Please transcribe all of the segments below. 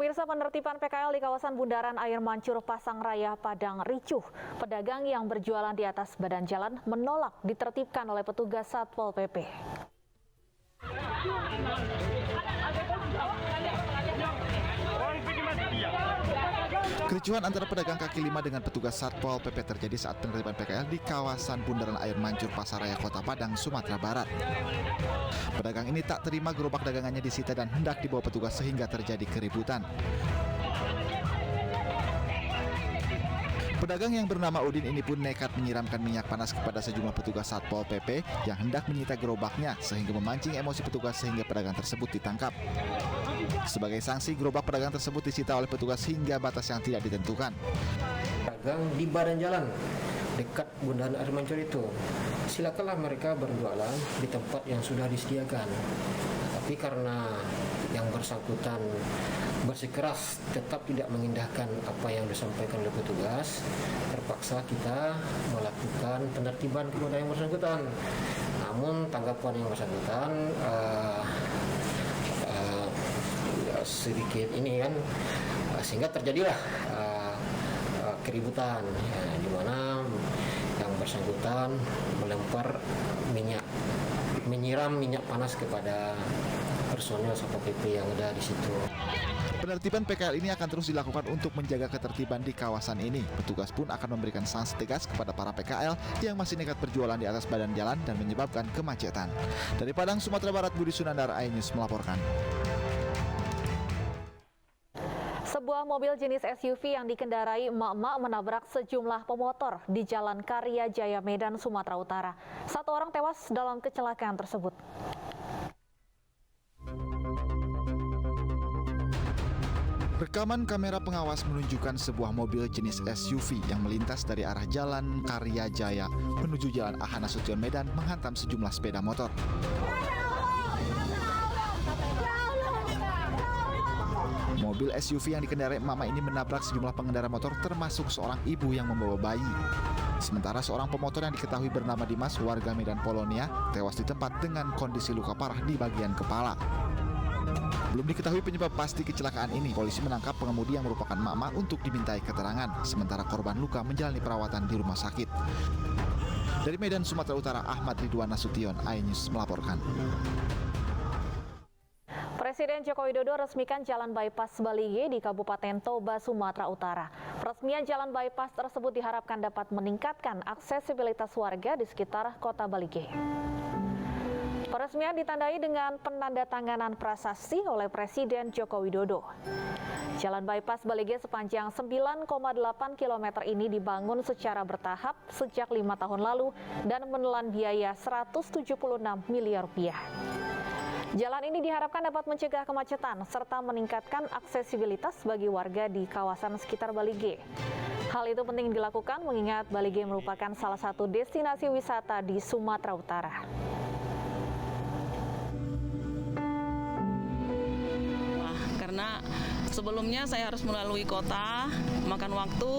Pemirsa, penertiban PKL di kawasan Bundaran Air Mancur Pasangraya Padang ricuh. Pedagang yang berjualan di atas badan jalan menolak ditertibkan oleh petugas Satpol PP. Kericuhan antara pedagang kaki lima dengan petugas Satpol PP terjadi saat penertiban PKL di kawasan Bundaran Air Mancur Pasaraya Kota Padang, Sumatera Barat. Pedagang ini tak terima gerobak dagangannya disita dan hendak dibawa petugas sehingga terjadi keributan. Pedagang yang bernama Udin ini pun nekat menyiramkan minyak panas kepada sejumlah petugas Satpol PP yang hendak menyita gerobaknya sehingga memancing emosi petugas sehingga pedagang tersebut ditangkap. Sebagai sanksi, gerobak pedagang tersebut disita oleh petugas hingga batas yang tidak ditentukan. Pedagang di badan jalan dekat Bundaran Air Mancur itu, silakanlah mereka berjualan di tempat yang sudah disediakan. Tapi karena yang bersangkutan bersikeras tetap tidak mengindahkan apa yang disampaikan oleh petugas, terpaksa kita melakukan penertiban kepada yang bersangkutan. Namun tanggapan yang bersangkutan sedikit ini kan, sehingga terjadilah keributan ya, di mana yang bersangkutan melempar minyak, menyiram minyak panas kepada personil Satpol PP yang ada di situ. Penertiban PKL ini akan terus dilakukan untuk menjaga ketertiban di kawasan ini. Petugas pun akan memberikan sanksi tegas kepada para PKL yang masih nekat berjualan di atas badan jalan dan menyebabkan kemacetan. Dari Padang, Sumatera Barat, Budi Sunandar, iNews melaporkan. Sebuah mobil jenis SUV yang dikendarai emak-emak menabrak sejumlah pemotor di Jalan Karya Jaya, Medan, Sumatera Utara. 1 orang tewas dalam kecelakaan tersebut. Rekaman kamera pengawas menunjukkan sebuah mobil jenis SUV yang melintas dari arah Jalan Karya Jaya menuju Jalan Aha Nasution Medan menghantam sejumlah sepeda motor. Mobil SUV yang dikendarai emak-emak ini menabrak sejumlah pengendara motor termasuk seorang ibu yang membawa bayi. Sementara seorang pemotor yang diketahui bernama Dimas, warga Medan Polonia, tewas di tempat dengan kondisi luka parah di bagian kepala. Belum diketahui penyebab pasti kecelakaan ini. Polisi menangkap pengemudi yang merupakan emak-emak untuk dimintai keterangan, sementara korban luka menjalani perawatan di rumah sakit. Dari Medan, Sumatera Utara, Ahmad Ridwan Nasution, iNews melaporkan. Presiden Joko Widodo resmikan Jalan Bypass Balige di Kabupaten Toba, Sumatera Utara. Peresmian Jalan Bypass tersebut diharapkan dapat meningkatkan aksesibilitas warga di sekitar kota Balige. Peresmian ditandai dengan penandatanganan prasasti oleh Presiden Joko Widodo. Jalan Bypass Balige sepanjang 9,8 km ini dibangun secara bertahap sejak 5 tahun lalu dan menelan biaya Rp176 miliar. Jalan ini diharapkan dapat mencegah kemacetan serta meningkatkan aksesibilitas bagi warga di kawasan sekitar Balige. Hal itu penting dilakukan mengingat Balige merupakan salah satu destinasi wisata di Sumatera Utara. Karena sebelumnya saya harus melalui kota, makan waktu,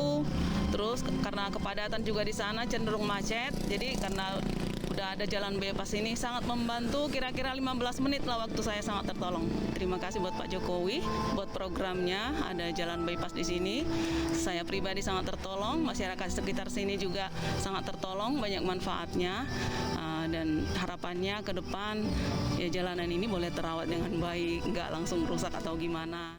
terus karena kepadatan juga di sana cenderung macet, jadi karena udah ada jalan bypass ini sangat membantu, kira-kira 15 menit lah waktu saya sangat tertolong. Terima kasih buat Pak Jokowi, buat programnya, ada jalan bypass di sini. Saya pribadi sangat tertolong, masyarakat sekitar sini juga sangat tertolong, banyak manfaatnya. Dan harapannya ke depan ya jalanan ini boleh terawat dengan baik, nggak langsung rusak atau gimana.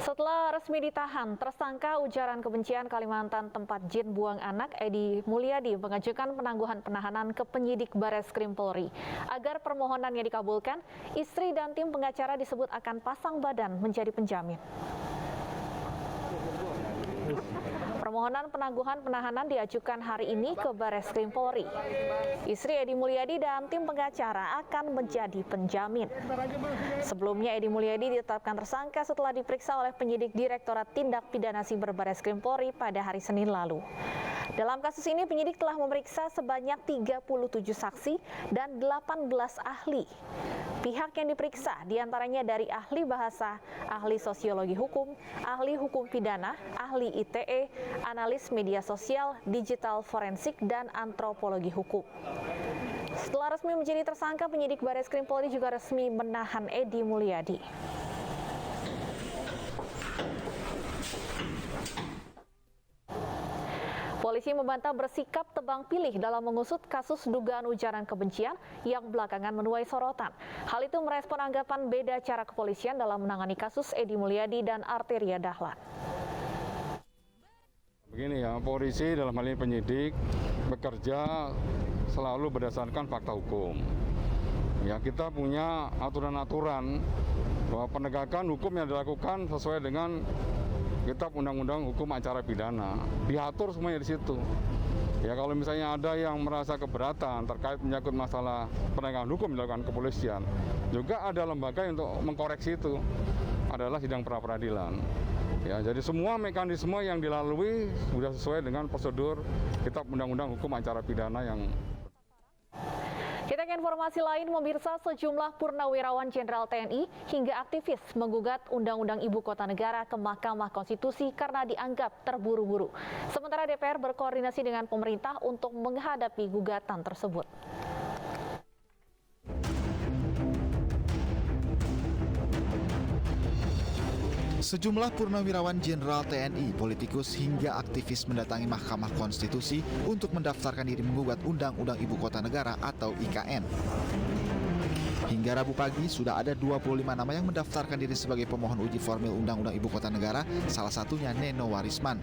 Setelah resmi ditahan, tersangka ujaran kebencian Kalimantan tempat jin buang anak Edi Mulyadi mengajukan penangguhan penahanan ke penyidik Bareskrim Polri. Agar permohonannya dikabulkan, istri dan tim pengacara disebut akan pasang badan menjadi penjamin. Permohonan penangguhan penahanan diajukan hari ini ke Bareskrim Polri. Istri Edi Mulyadi dan tim pengacara akan menjadi penjamin. Sebelumnya Edi Mulyadi ditetapkan tersangka setelah diperiksa oleh penyidik Direktorat Tindak Pidana Siber Bareskrim Polri pada hari Senin lalu. Dalam kasus ini penyidik telah memeriksa sebanyak 37 saksi dan 18 ahli. Pihak yang diperiksa diantaranya dari ahli bahasa, ahli sosiologi hukum, ahli hukum pidana, ahli ITE, analis media sosial, digital forensik, dan antropologi hukum. Setelah resmi menjadi tersangka, penyidik Bareskrim Polri juga resmi menahan Edi Mulyadi. Polisi membantah bersikap tebang pilih dalam mengusut kasus dugaan ujaran kebencian yang belakangan menuai sorotan. Hal itu merespon anggapan beda cara kepolisian dalam menangani kasus Edi Mulyadi dan Arteria Dahlan. Begini ya, polisi dalam hal ini penyidik bekerja selalu berdasarkan fakta hukum. Ya, kita punya aturan-aturan bahwa penegakan hukum yang dilakukan sesuai dengan Kitab Undang-Undang Hukum Acara Pidana. Diatur semuanya di situ. Ya, kalau misalnya ada yang merasa keberatan terkait menyangkut masalah penegakan hukum dilakukan kepolisian, juga ada lembaga untuk mengkoreksi itu, adalah sidang pra-peradilan. Ya, jadi semua mekanisme yang dilalui sudah sesuai dengan prosedur Kitab Undang-Undang Hukum Acara Pidana yang. Kita ke informasi lain, pemirsa, sejumlah purnawirawan Jenderal TNI hingga aktivis menggugat Undang-Undang Ibu Kota Negara ke Mahkamah Konstitusi karena dianggap terburu-buru. Sementara DPR berkoordinasi dengan pemerintah untuk menghadapi gugatan tersebut. Sejumlah purnawirawan Jenderal TNI, politikus hingga aktivis mendatangi Mahkamah Konstitusi untuk mendaftarkan diri menggugat Undang-Undang Ibu Kota Negara atau IKN. Hingga Rabu pagi sudah ada 25 nama yang mendaftarkan diri sebagai pemohon uji formil Undang-Undang Ibu Kota Negara, salah satunya Neno Warisman.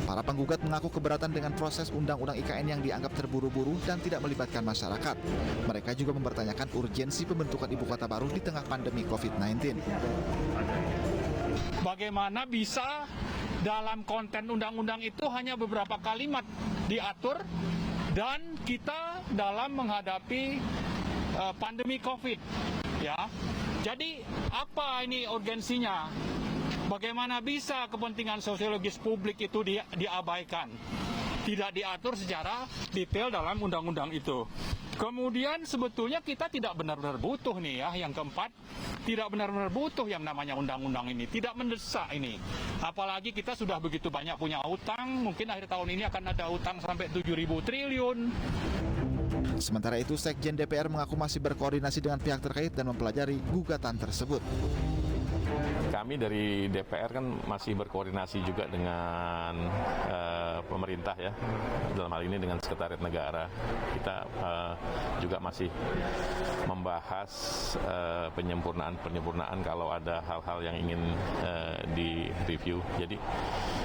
Para penggugat mengaku keberatan dengan proses Undang-Undang IKN yang dianggap terburu-buru dan tidak melibatkan masyarakat. Mereka juga mempertanyakan urgensi pembentukan ibu kota baru di tengah pandemi COVID-19. Bagaimana bisa dalam konten undang-undang itu hanya beberapa kalimat diatur dan kita dalam menghadapi pandemi COVID, ya. Jadi apa ini urgensinya? Bagaimana bisa kepentingan sosiologis publik itu diabaikan? Tidak diatur secara detail dalam undang-undang itu. Kemudian sebetulnya kita tidak benar-benar butuh nih ya, yang keempat, tidak benar-benar butuh yang namanya undang-undang ini, tidak mendesak ini. Apalagi kita sudah begitu banyak punya utang, mungkin akhir tahun ini akan ada utang sampai 7.000 triliun. Sementara itu, Sekjen DPR mengaku masih berkoordinasi dengan pihak terkait dan mempelajari gugatan tersebut. Kami dari DPR kan masih berkoordinasi juga dengan pemerintah ya, dalam hal ini dengan Sekretariat Negara. Kita juga masih membahas penyempurnaan kalau ada hal-hal yang ingin direview. Jadi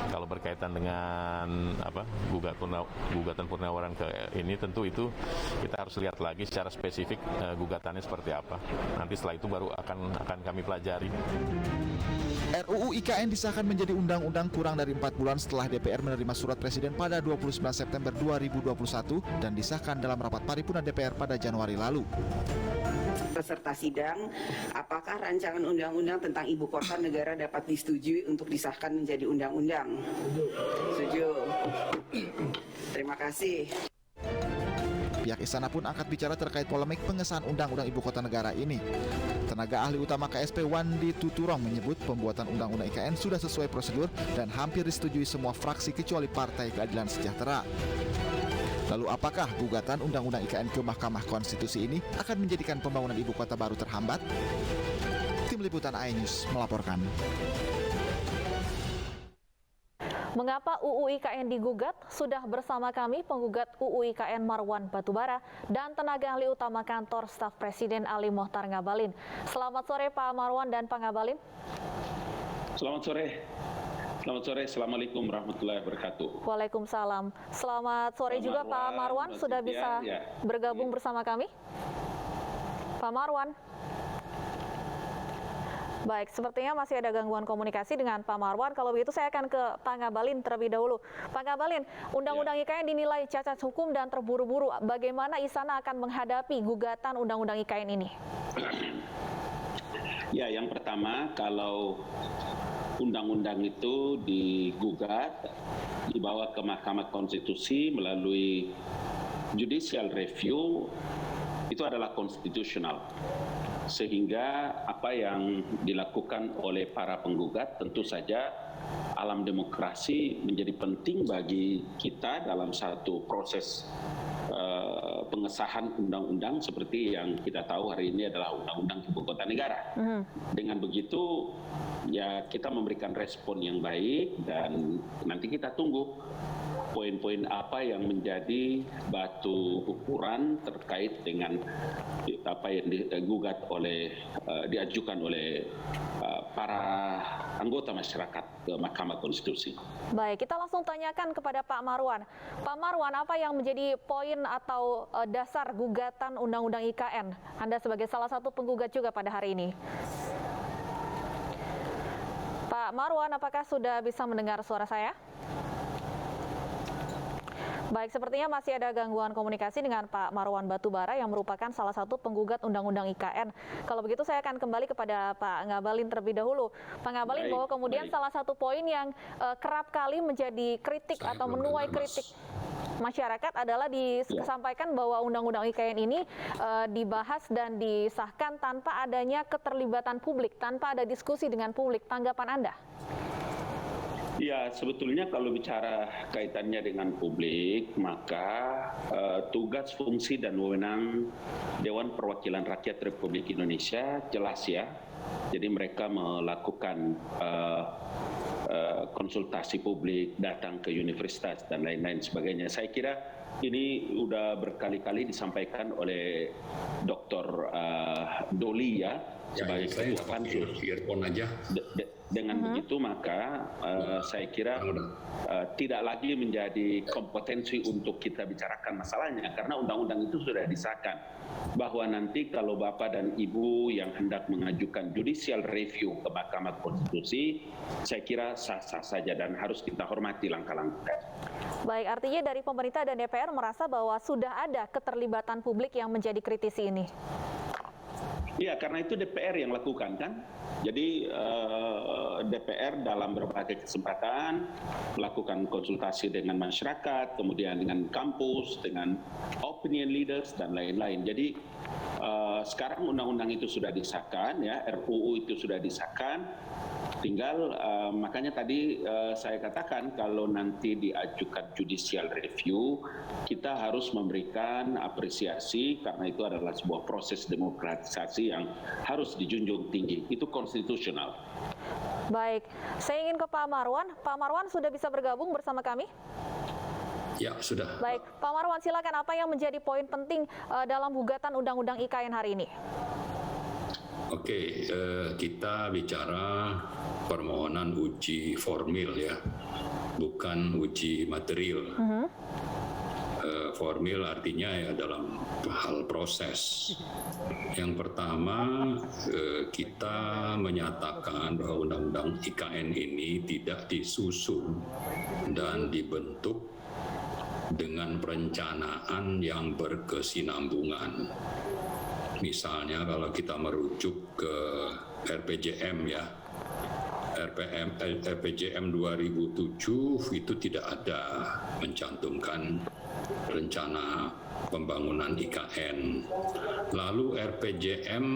kalau berkaitan dengan gugatan purnawaran ke ini, tentu itu kita harus lihat lagi secara spesifik gugatannya seperti apa. Nanti setelah itu baru akan kami pelajari. RUU IKN disahkan menjadi undang-undang kurang dari 4 bulan setelah DPR menerima surat Presiden pada 29 September 2021 dan disahkan dalam rapat paripurna DPR pada Januari lalu. Peserta sidang, apakah rancangan undang-undang tentang ibu kota negara dapat disetujui untuk disahkan menjadi undang-undang? Setuju. Terima kasih. Pihak istana pun angkat bicara terkait polemik pengesahan Undang-Undang Ibu Kota Negara ini. Tenaga ahli utama KSP Wandi Tuturong menyebut pembuatan Undang-Undang IKN sudah sesuai prosedur dan hampir disetujui semua fraksi kecuali Partai Keadilan Sejahtera. Lalu apakah gugatan Undang-Undang IKN ke Mahkamah Konstitusi ini akan menjadikan pembangunan ibu kota baru terhambat? Tim Liputan iNews melaporkan. Mengapa UU IKN digugat? Sudah bersama kami penggugat UU IKN Marwan Batubara dan tenaga ahli utama kantor staf Presiden Ali Mohtar Ngabalin. Selamat sore Pak Marwan dan Pak Ngabalin. Selamat sore. Selamat sore. Assalamualaikum warahmatullahi wabarakatuh. Waalaikumsalam. Selamat sore juga Pak Marwan, sudah bisa bergabung bersama kami. Pak Marwan. Baik, sepertinya masih ada gangguan komunikasi dengan Pak Marwan. Kalau begitu saya akan ke Pak Ngabalin terlebih dahulu. Pak Ngabalin, Undang-Undang IKN dinilai cacat hukum dan terburu-buru. Bagaimana Istana akan menghadapi gugatan Undang-Undang IKN ini? Ya, yang pertama, kalau undang-undang itu digugat, dibawa ke Mahkamah Konstitusi melalui judicial review, itu adalah konstitusional. Sehingga apa yang dilakukan oleh para penggugat tentu saja alam demokrasi menjadi penting bagi kita dalam satu proses pengesahan undang-undang seperti yang kita tahu hari ini adalah Undang-Undang Ibu Kota Negara. Dengan begitu ya kita memberikan respon yang baik dan nanti kita tunggu poin-poin apa yang menjadi batu ukuran terkait dengan apa yang diajukan oleh para anggota masyarakat ke Mahkamah Konstitusi. Baik, kita langsung tanyakan kepada Pak Marwan. Pak Marwan, apa yang menjadi poin atau dasar gugatan Undang-Undang IKN? Anda sebagai salah satu penggugat juga pada hari ini. Pak Marwan, apakah sudah bisa mendengar suara saya? Baik, sepertinya masih ada gangguan komunikasi dengan Pak Marwan Batubara yang merupakan salah satu penggugat Undang-Undang IKN. Kalau begitu saya akan kembali kepada Pak Ngabalin terlebih dahulu. Pak Ngabalin, bahwa kemudian salah satu poin yang kerap kali menjadi kritik atau menuai kritik masyarakat adalah disampaikan bahwa Undang-Undang IKN ini dibahas dan disahkan tanpa adanya keterlibatan publik, tanpa ada diskusi dengan publik. Tanggapan Anda? Ya, sebetulnya kalau bicara kaitannya dengan publik, maka tugas, fungsi, dan wewenang Dewan Perwakilan Rakyat Republik Indonesia jelas ya. Jadi mereka melakukan konsultasi publik, datang ke universitas, dan lain-lain sebagainya. Saya kira ini sudah berkali-kali disampaikan oleh Dr. Doli ya, sebagai ketua pansus. Dengan begitu maka saya kira tidak lagi menjadi kompetensi untuk kita bicarakan masalahnya, karena undang-undang itu sudah disahkan bahwa nanti kalau Bapak dan Ibu yang hendak mengajukan judicial review ke Mahkamah Konstitusi, saya kira sah-sah saja dan harus kita hormati langkah-langkah. Baik, artinya dari pemerintah dan DPR merasa bahwa sudah ada keterlibatan publik yang menjadi kritisi ini. Iya, karena itu DPR yang lakukan kan. Jadi DPR dalam berbagai kesempatan melakukan konsultasi dengan masyarakat, kemudian dengan kampus, dengan opinion leaders dan lain-lain. Jadi sekarang undang-undang itu sudah disahkan, ya, RUU itu sudah disahkan. Tinggal makanya tadi saya katakan kalau nanti diajukan judicial review, kita harus memberikan apresiasi karena itu adalah sebuah proses demokratisasi yang harus dijunjung tinggi. Itu konstitusional. Baik, saya ingin ke Pak Marwan. Pak Marwan sudah bisa bergabung bersama kami? Ya, sudah. Baik, Pak Marwan, silakan, apa yang menjadi poin penting dalam gugatan Undang-Undang IKN hari ini? Oke, kita bicara permohonan uji formil ya, bukan uji material. Formil artinya ya dalam hal proses. Yang pertama, kita menyatakan bahwa Undang-Undang IKN ini tidak disusun dan dibentuk dengan perencanaan yang berkesinambungan. Misalnya kalau kita merujuk ke RPJM ya, RPJM 2007 itu tidak ada mencantumkan rencana pembangunan IKN. Lalu RPJM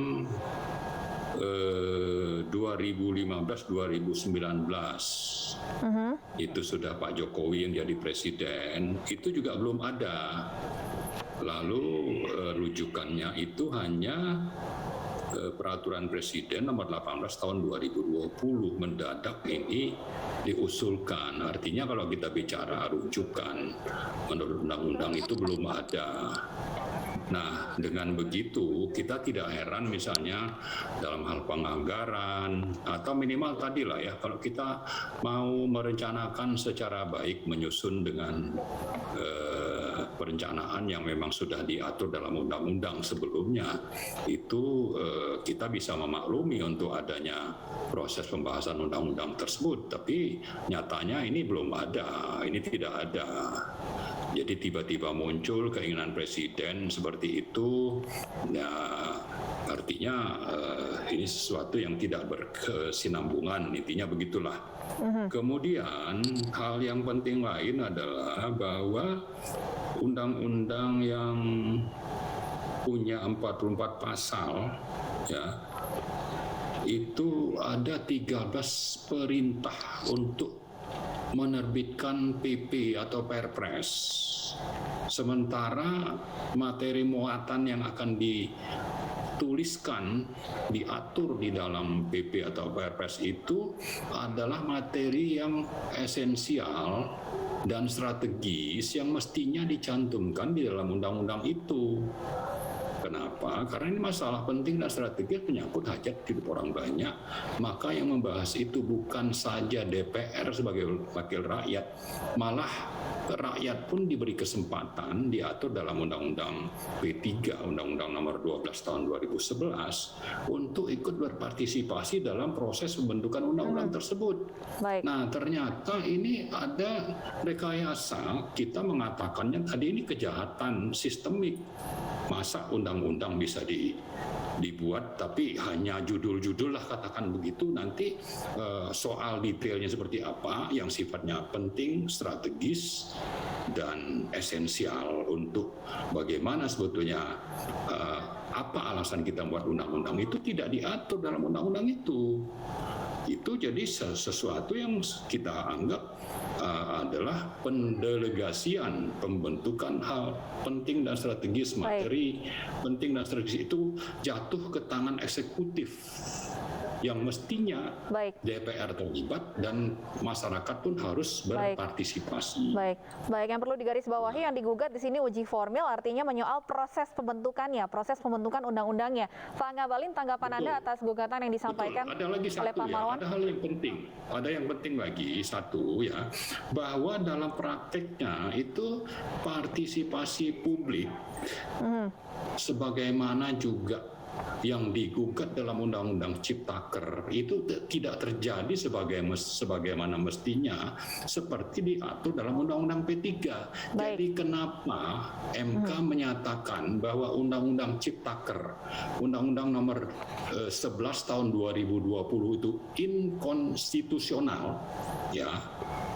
2015-2019 itu sudah Pak Jokowi yang jadi presiden, itu juga belum ada. Lalu rujukannya itu hanya Peraturan Presiden nomor 18 tahun 2020, mendadak ini diusulkan. Artinya kalau kita bicara rujukan menurut undang-undang itu belum ada. Nah, dengan begitu kita tidak heran misalnya dalam hal penganggaran atau minimal tadi lah ya, kalau kita mau merencanakan secara baik menyusun dengan perencanaan yang memang sudah diatur dalam undang-undang sebelumnya, itu kita bisa memaklumi untuk adanya proses pembahasan undang-undang tersebut. Tapi nyatanya ini belum ada, ini tidak ada. Jadi tiba-tiba muncul keinginan presiden seperti itu, ya artinya ini sesuatu yang tidak berkesinambungan, intinya begitulah. Kemudian hal yang penting lain adalah bahwa undang-undang yang punya 44 pasal, ya, itu ada 13 perintah untuk menerbitkan PP atau Perpres. Sementara materi muatan yang akan dituliskan, diatur di dalam PP atau Perpres itu adalah materi yang esensial dan strategis yang mestinya dicantumkan di dalam undang-undang itu. Kenapa? Karena ini masalah penting dan strategis menyangkut hajat hidup orang banyak. Maka yang membahas itu bukan saja DPR sebagai wakil rakyat, malah rakyat pun diberi kesempatan diatur dalam Undang-Undang P3, Undang-Undang Nomor 12 Tahun 2011 untuk ikut berpartisipasi dalam proses pembentukan undang-undang tersebut. Baik. Nah, ternyata ini ada rekayasa. Kita mengatakannya tadi ini kejahatan sistemik. Masa undang-undang bisa dibuat tapi hanya judul-judul lah, katakan begitu, nanti soal detailnya seperti apa yang sifatnya penting, strategis dan esensial untuk bagaimana sebetulnya apa alasan kita buat undang-undang itu tidak diatur dalam undang-undang itu. Itu jadi sesuatu yang kita anggap adalah pendelegasian pembentukan hal penting dan strategis, materi penting dan strategis itu jatuh ke tangan eksekutif yang mestinya DPR terlibat dan masyarakat pun harus berpartisipasi. Baik. Yang perlu digarisbawahi yang digugat di sini uji formil, artinya menyoal proses pembentukannya, proses pembentukan undang-undangnya. Pak Ngabalin, tanggapan Anda atas gugatan yang disampaikan oleh Pak Marwan? Ada hal yang penting. Ada yang penting lagi satu ya, bahwa dalam prakteknya itu partisipasi publik sebagaimana juga yang digugat dalam Undang-Undang Ciptaker itu tidak terjadi sebagaimana mestinya seperti diatur dalam Undang-Undang P3. Jadi kenapa MK menyatakan bahwa Undang-Undang Ciptaker, Undang-Undang Nomor 11 Tahun 2020 itu inkonstitusional, ya,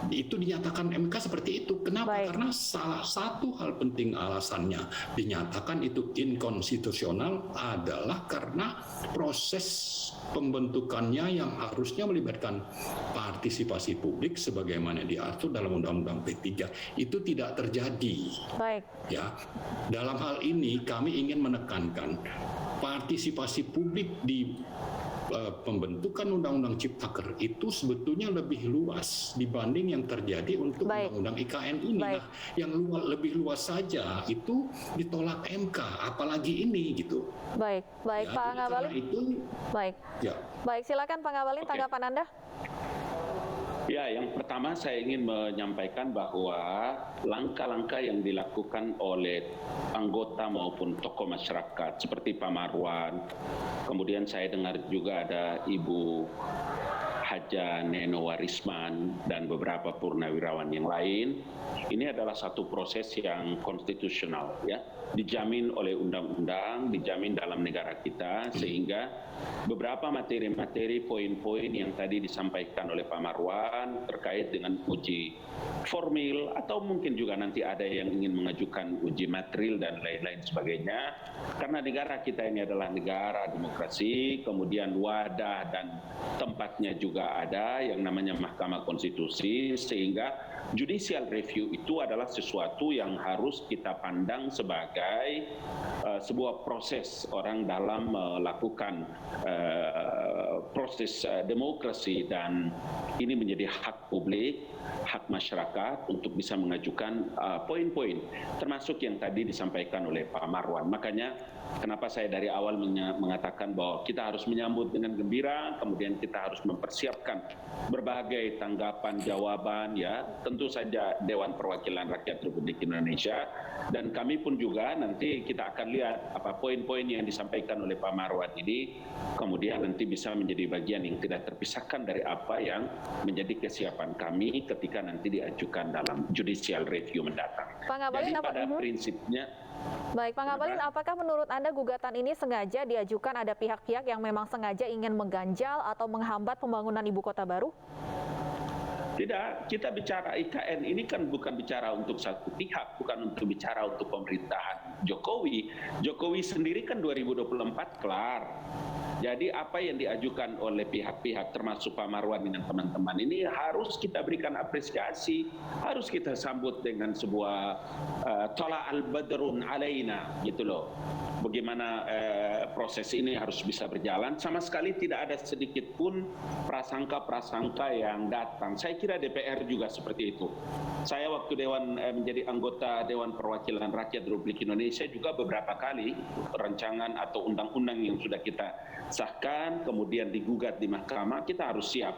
itu dinyatakan MK seperti itu. Kenapa? Karena salah satu hal penting alasannya dinyatakan itu inkonstitusional adalah karena proses pembentukannya yang harusnya melibatkan partisipasi publik sebagaimana diatur dalam Undang-Undang P3 itu tidak terjadi. Ya, dalam hal ini kami ingin menekankan partisipasi publik di pembentukan Undang-Undang Ciptaker itu sebetulnya lebih luas dibanding yang terjadi untuk Undang-Undang IKN ini. Nah, yang lebih luas saja itu ditolak MK, apalagi ini gitu. Baik, ya, Pak Ngabalin. Baik, silakan Pak Ngabalin, tanggapan Anda. Ya, yang pertama saya ingin menyampaikan bahwa langkah-langkah yang dilakukan oleh anggota maupun tokoh masyarakat seperti Pak Marwan, kemudian saya dengar juga ada Ibu Haja Neno Warisman dan beberapa purnawirawan yang lain, ini adalah satu proses yang konstitusional, ya, dijamin oleh undang-undang, dijamin dalam negara kita, sehingga beberapa materi-materi, poin-poin yang tadi disampaikan oleh Pak Marwan terkait dengan uji formil atau mungkin juga nanti ada yang ingin mengajukan uji material dan lain-lain sebagainya, karena negara kita ini adalah negara demokrasi, kemudian wadah dan tempatnya juga ada yang namanya Mahkamah Konstitusi, sehingga judicial review itu adalah sesuatu yang harus kita pandang sebagai sebuah proses orang dalam melakukan proses demokrasi, dan ini menjadi hak publik, hak masyarakat untuk bisa mengajukan poin-poin termasuk yang tadi disampaikan oleh Pak Marwan. Makanya kenapa saya dari awal mengatakan bahwa kita harus menyambut dengan gembira, kemudian kita harus mempersiapkan berbagai tanggapan, jawaban, ya, tentu saja Dewan Perwakilan Rakyat Republik Indonesia, dan kami pun juga nanti kita akan lihat apa poin-poin yang disampaikan oleh Pak Marwan ini, kemudian nanti bisa menjadi bagian yang tidak terpisahkan dari apa yang menjadi kesiapan kami ketika nanti diajukan dalam judicial review mendatang. Pak Ngabalin, jadi pada prinsipnya. Baik, Pak Ngabalin, apakah menurut Anda gugatan ini sengaja diajukan ada pihak-pihak yang memang sengaja ingin mengganjal atau menghambat pembangunan ibu kota baru? Tidak, kita bicara IKN ini kan bukan bicara untuk satu pihak, bukan untuk bicara untuk pemerintahan Jokowi. Jokowi sendiri kan 2024 kelar. Jadi apa yang diajukan oleh pihak-pihak termasuk Pak Marwan dengan teman-teman ini harus kita berikan apresiasi, harus kita sambut dengan sebuah tola al-badrun alaina gitu loh. Bagaimana proses ini harus bisa berjalan, sama sekali tidak ada sedikit pun prasangka-prasangka yang datang. Saya kira kira DPR juga seperti itu. Saya waktu menjadi anggota Dewan Perwakilan Rakyat Republik Indonesia juga beberapa kali rancangan atau undang-undang yang sudah kita sahkan kemudian digugat di mahkamah, kita harus siap.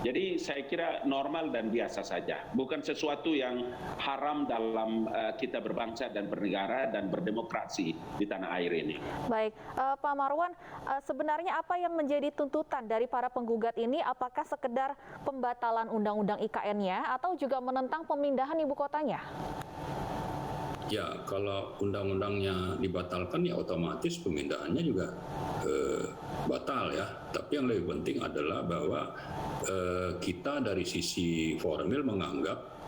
Jadi saya kira normal dan biasa saja, bukan sesuatu yang haram dalam kita berbangsa dan bernegara dan berdemokrasi di tanah air ini. Baik, Pak Marwan, sebenarnya apa yang menjadi tuntutan dari para penggugat ini? Apakah sekedar pembatalan undang-undang IKN-nya atau juga menentang pemindahan ibu kotanya? Ya, kalau undang-undangnya dibatalkan ya otomatis pemindahannya juga batal ya. Tapi yang lebih penting adalah bahwa kita dari sisi formil menganggap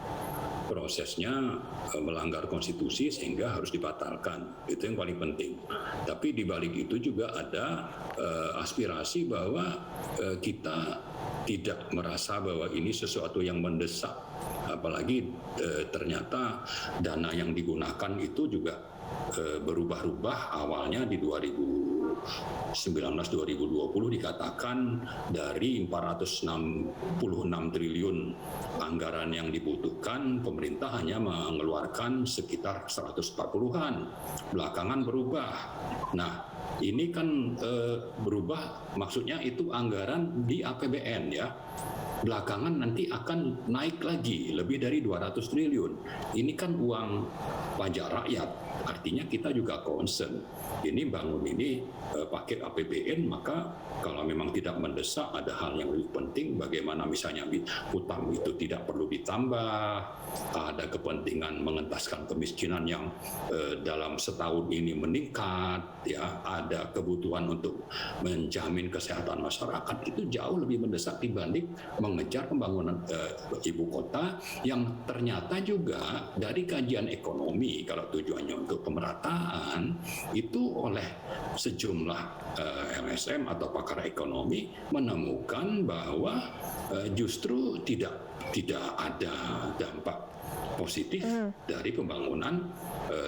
prosesnya melanggar konstitusi sehingga harus dibatalkan. Itu yang paling penting. Tapi di balik itu juga ada aspirasi bahwa kita tidak merasa bahwa ini sesuatu yang mendesak. Apalagi ternyata dana yang digunakan itu juga berubah-ubah. Awalnya di 2019-2020 dikatakan dari 466 triliun anggaran yang dibutuhkan, pemerintah hanya mengeluarkan sekitar 140-an. Belakangan berubah. Nah, ini kan berubah, maksudnya itu anggaran di APBN ya. Belakangan nanti akan naik lagi lebih dari 200 triliun. Ini kan uang pajak rakyat, artinya kita juga concern. Ini bangun ini pakai APBN, maka kalau memang tidak mendesak, ada hal yang lebih penting, bagaimana misalnya hutang itu tidak perlu ditambah, ada kepentingan mengentaskan kemiskinan yang dalam setahun ini meningkat, ya, ada kebutuhan untuk menjamin kesehatan masyarakat, itu jauh lebih mendesak dibanding mengejar pembangunan ibu kota yang ternyata juga dari kajian ekonomi, kalau tujuannya untuk pemerataan, itu oleh sejumlah LSM atau pakar ekonomi menemukan bahwa justru tidak ada dampak positif dari pembangunan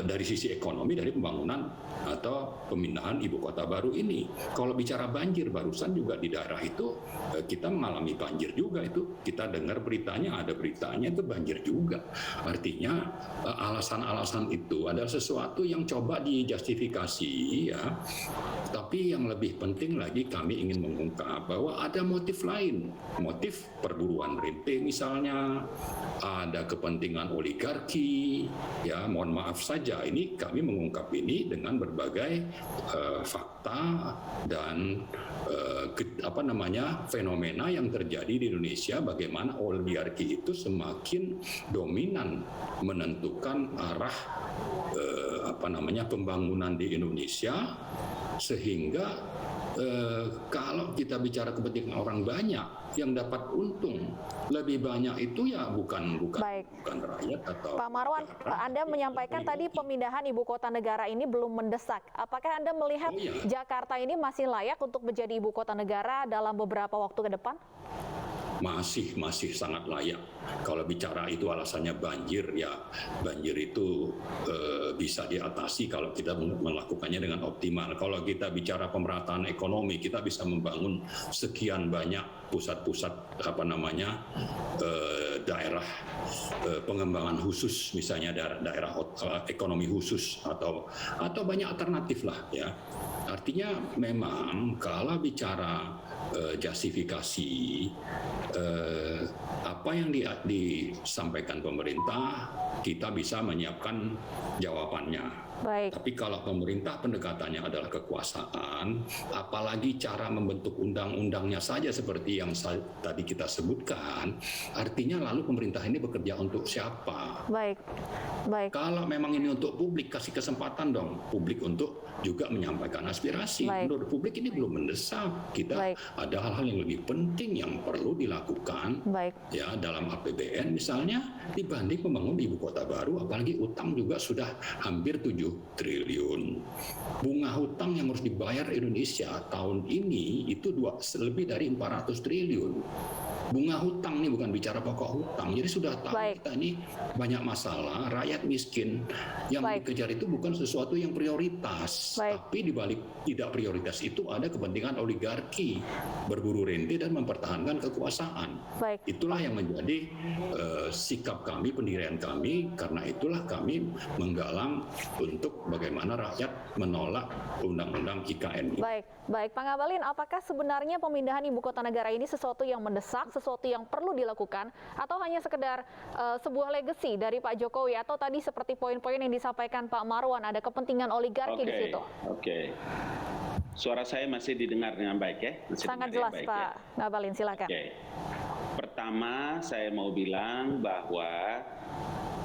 dari sisi ekonomi dari pembangunan atau pemindahan ibu kota baru ini. Kalau bicara banjir, barusan juga di daerah itu kita mengalami banjir juga, itu kita dengar beritanya, ada beritanya itu banjir juga. Artinya alasan-alasan itu adalah sesuatu yang coba dijustifikasi ya. Tapi yang lebih penting lagi kami ingin mengungkap bahwa ada motif lain, motif perburuan rente misalnya, ada kepentingan oligarki, ya mohon maaf saja ini kami mengungkap ini dengan berbagai fakta dan fenomena yang terjadi di Indonesia, bagaimana oligarki itu semakin dominan menentukan arah pembangunan di Indonesia, sehingga kalau kita bicara kepentingan orang banyak yang dapat untung lebih banyak itu ya bukan rakyat atau Pak Marwan, Anda menyampaikan tadi pemindahan ibu kota negara ini belum mendesak. Apakah Anda melihat Jakarta ini masih layak untuk menjadi ibu kota negara dalam beberapa waktu ke depan? Masih sangat layak. Kalau bicara itu alasannya banjir, ya banjir itu bisa diatasi kalau kita melakukannya dengan optimal. Kalau kita bicara pemerataan ekonomi, kita bisa membangun sekian banyak pusat-pusat daerah pengembangan khusus, misalnya daerah ekonomi khusus atau banyak alternatif lah ya. Artinya memang kalau bicara justifikasi apa yang disampaikan pemerintah, kita bisa menyiapkan jawabannya. Baik. Tapi kalau pemerintah pendekatannya adalah kekuasaan, apalagi cara membentuk undang-undangnya saja seperti yang tadi kita sebutkan, artinya lalu pemerintah ini bekerja untuk siapa? Baik. Kalau memang ini untuk publik, kasih kesempatan dong publik untuk juga menyampaikan aspirasi. Menurut publik ini belum mendesak. Kita ada hal-hal yang lebih penting yang perlu dilakukan ya dalam APBN misalnya dibanding membangun ibu kota baru, apalagi utang juga sudah hampir 7 triliun. Bunga hutang yang harus dibayar Indonesia tahun ini itu lebih dari 400 triliun. bunga hutang nih, bukan bicara pokok hutang. Jadi sudah tahu kita ini banyak masalah, rakyat miskin. Yang dikejar itu bukan sesuatu yang prioritas, tapi dibalik tidak prioritas itu ada kepentingan oligarki, berburu rente dan mempertahankan kekuasaan. Itulah yang menjadi sikap kami, pendirian kami. Karena itulah kami menggalang untuk bagaimana rakyat menolak undang-undang IKN. Baik, Pak Ngabalin, apakah sebenarnya pemindahan ibu kota negara ini sesuatu yang mendesak, sesuatu yang perlu dilakukan, atau hanya sekedar sebuah legacy dari Pak Jokowi, atau tadi seperti poin-poin yang disampaikan Pak Marwan, ada kepentingan oligarki di situ? Suara saya masih didengar dengan baik ya? Sangat jelas, Pak Ngabalin, silakan. Pertama, saya mau bilang bahwa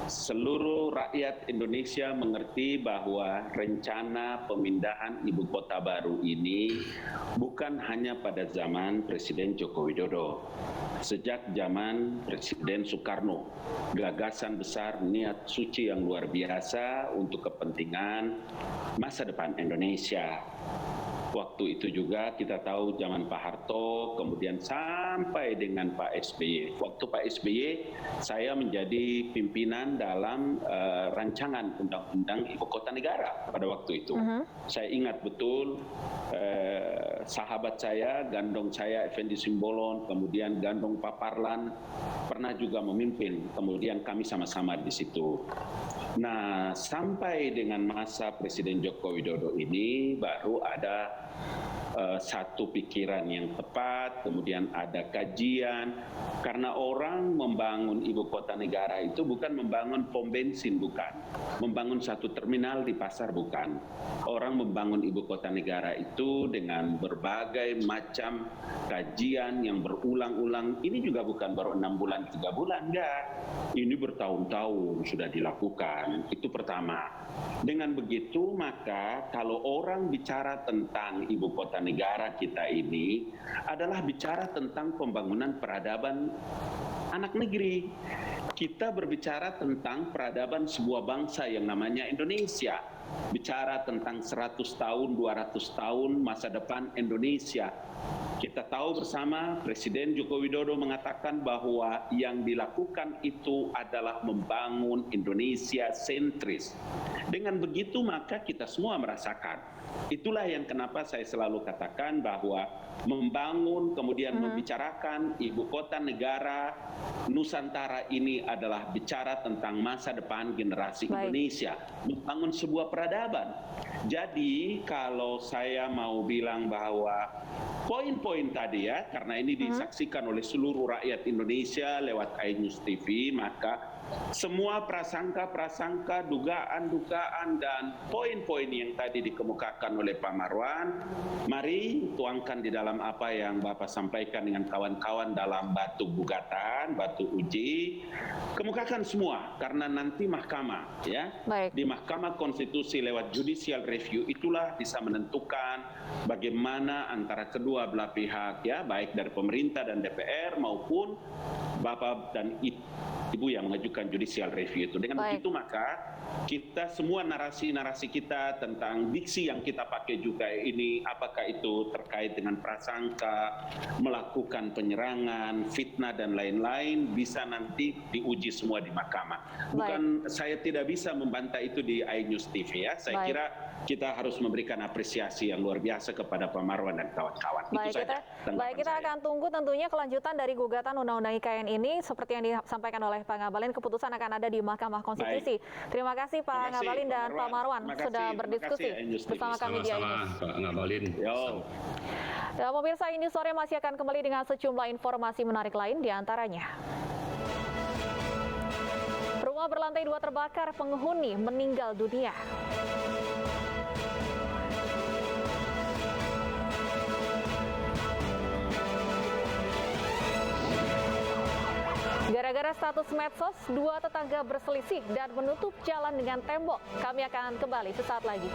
seluruh rakyat Indonesia mengerti bahwa rencana pemindahan ibu kota baru ini bukan hanya pada zaman Presiden Joko Widodo. Sejak zaman Presiden Soekarno, gagasan besar, niat suci yang luar biasa untuk kepentingan masa depan Indonesia. Waktu itu juga kita tahu zaman Pak Harto, kemudian sampai dengan Pak SBY. Waktu Pak SBY, saya menjadi pimpinan dalam rancangan undang-undang ibu kota negara pada waktu itu. Saya ingat betul sahabat saya, gandong saya Effendi Simbolon, kemudian gandong Pak Parlan, pernah juga memimpin. Kemudian kami sama-sama di situ. Nah, sampai dengan masa Presiden Joko Widodo ini baru ada satu pikiran yang tepat, kemudian ada kajian, karena orang membangun ibu kota negara itu bukan membangun pom bensin, bukan membangun satu terminal di pasar, bukan. Orang membangun ibu kota negara itu dengan berbagai macam kajian yang berulang-ulang. Ini juga bukan baru 6 bulan, 3 bulan, enggak. Ini bertahun-tahun sudah dilakukan. Itu pertama. Dengan begitu, maka kalau orang bicara tentang ibu kota negara kita ini adalah bicara tentang pembangunan peradaban anak negeri. Kita berbicara tentang peradaban sebuah bangsa yang namanya Indonesia. Bicara tentang 100 tahun, 200 tahun masa depan Indonesia. Kita tahu bersama Presiden Joko Widodo mengatakan bahwa yang dilakukan itu adalah membangun Indonesia sentris. Dengan begitu maka kita semua merasakan. Itulah yang kenapa saya selalu katakan bahwa membangun kemudian membicarakan ibu kota negara Nusantara ini adalah bicara tentang masa depan generasi Indonesia, membangun sebuah peradaban. Jadi kalau saya mau bilang bahwa poin-poin tadi ya, karena ini disaksikan oleh seluruh rakyat Indonesia lewat iNews TV, maka semua prasangka-prasangka, dugaan-dugaan, dan poin-poin yang tadi dikemukakan oleh Pak Marwan, mari tuangkan di dalam apa yang Bapak sampaikan dengan kawan-kawan dalam batu gugatan, batu uji, kemukakan semua, karena nanti mahkamah, ya, di Mahkamah Konstitusi lewat judicial review itulah bisa menentukan bagaimana antara kedua belah pihak, ya, baik dari pemerintah dan DPR maupun Bapak dan Ibu yang mengajukan judicial review itu. Dengan begitu maka kita semua narasi-narasi kita tentang diksi yang kita pakai juga ini, apakah itu terkait dengan prasangka, melakukan penyerangan, fitnah dan lain-lain, bisa nanti diuji semua di mahkamah. Bukan saya tidak bisa membantah itu di iNews TV, ya. Saya kira kita harus memberikan apresiasi yang luar biasa kepada Pak Marwan dan kawan-kawan. Kita akan tunggu tentunya kelanjutan dari gugatan Undang-Undang IKN ini, seperti yang disampaikan oleh Pak Ngabalin, keputusan akan ada di Mahkamah Konstitusi. Terima kasih Pak Ngabalin dan Pak Marwan sudah berdiskusi bersama kami di iNews. Pak Ngabalin. Ya, pemirsa, ini sore masih akan kembali dengan sejumlah informasi menarik lain, diantaranya rumah berlantai 2 terbakar, penghuni meninggal dunia. Gara-gara status medsos, 2 tetangga berselisih dan menutup jalan dengan tembok. Kami akan kembali sesaat lagi.